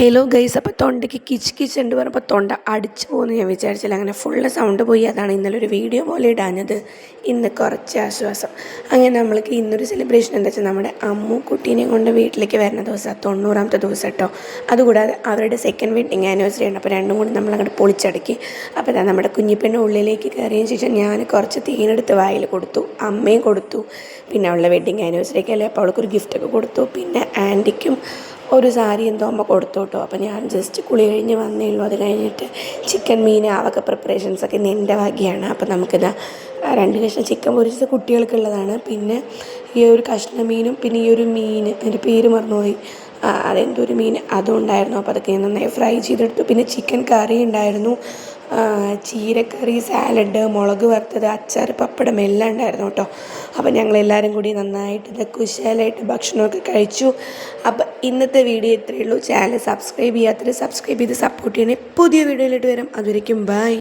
Hello guys, അപ്പോൾ തൊണ്ടയ്ക്ക് കിച്ച് കിച്ച് ഉണ്ട് പറഞ്ഞപ്പോൾ തൊണ്ട അടിച്ചു പോകുന്നു ഞാൻ വിചാരിച്ചില്ല. അങ്ങനെ ഫുള്ള് സൗണ്ട് പോയി. അതാണ് ഇന്നലെ ഒരു വീഡിയോ പോലെ ഇടാഞ്ഞത്. ഇന്ന് കുറച്ച് ആശ്വാസം. അങ്ങനെ നമ്മൾക്ക് ഇന്നൊരു സെലിബ്രേഷൻ എന്താ വെച്ചാൽ നമ്മുടെ അമ്മു കുട്ടീനെ കൊണ്ട് വീട്ടിലേക്ക് വരുന്ന ദിവസം 90ാമത്തെ ദിവസം കേട്ടോ. അതുകൂടാതെ അവരുടെ സെക്കൻഡ് വെഡിങ് ആനിവേഴ്സറി ആണ്. അപ്പോൾ രണ്ടും കൂടി നമ്മളങ്ങോട്ട് പൊളിച്ചടക്കി. അപ്പോൾ ഇതാ നമ്മുടെ കുഞ്ഞിപ്പെണ്ണ് ഉള്ളിലേക്ക് കയറിയതിന് ശേഷം ഞാൻ കുറച്ച് തേനെടുത്ത് വായിൽ കൊടുത്തു, അമ്മയും കൊടുത്തു. പിന്നെ അവളുടെ വെഡിങ് ആനിവേഴ്സറിക്ക് അല്ലേ, അപ്പോൾ അവൾക്കൊരു ഗിഫ്റ്റൊക്കെ കൊടുത്തു. പിന്നെ ആൻറ്റിക്കും ഒരു സാരി എന്തോ അമ്മ കൊടുത്തു കേട്ടോ. അപ്പോൾ ഞാൻ ജസ്റ്റ് കുളി കഴിഞ്ഞ് വന്നേ ഉള്ളൂ. അത് കഴിഞ്ഞിട്ട് ചിക്കൻ മീൻ അവൊക്കെ പ്രിപ്പറേഷൻസൊക്കെ ഇന്ന് എൻ്റെ വകയാണ്. അപ്പോൾ നമുക്കിതാ 2 കഷ്ണം ചിക്കൻ പൊരിച്ചത് കുട്ടികൾക്കുള്ളതാണ്. പിന്നെ ഈ ഒരു കഷ്ണ മീനും പിന്നെ ഈ ഒരു മീൻ, എൻ്റെ പേര് മറന്നുപോയി, അതെന്തൊരു മീൻ അതും ഉണ്ടായിരുന്നു. അപ്പോൾ അതൊക്കെ ഞാൻ നന്നായി ഫ്രൈ ചെയ്തെടുത്തു. പിന്നെ ചിക്കൻ കറി ഉണ്ടായിരുന്നു, ചീരക്കറി, സാലഡ്, മുളക് വറുത്തത്, അച്ചാർ, പപ്പടം എല്ലാം ഉണ്ടായിരുന്നു കേട്ടോ. അപ്പോൾ ഞങ്ങളെല്ലാവരും കൂടി നന്നായിട്ട് ഇത് കുശാലായിട്ട് ഭക്ഷണമൊക്കെ കഴിച്ചു. അപ്പോൾ ഇന്നത്തെ വീഡിയോ ഇത്രയേ ഉള്ളൂ. ചാനൽ സബ്സ്ക്രൈബ് ചെയ്യാത്തവർ സബ്സ്ക്രൈബ് ചെയ്ത് സപ്പോർട്ട് ചെയ്യണേ. പുതിയ വീഡിയോയിലിട്ട് വരാം. അതുവരേക്കും ബൈ.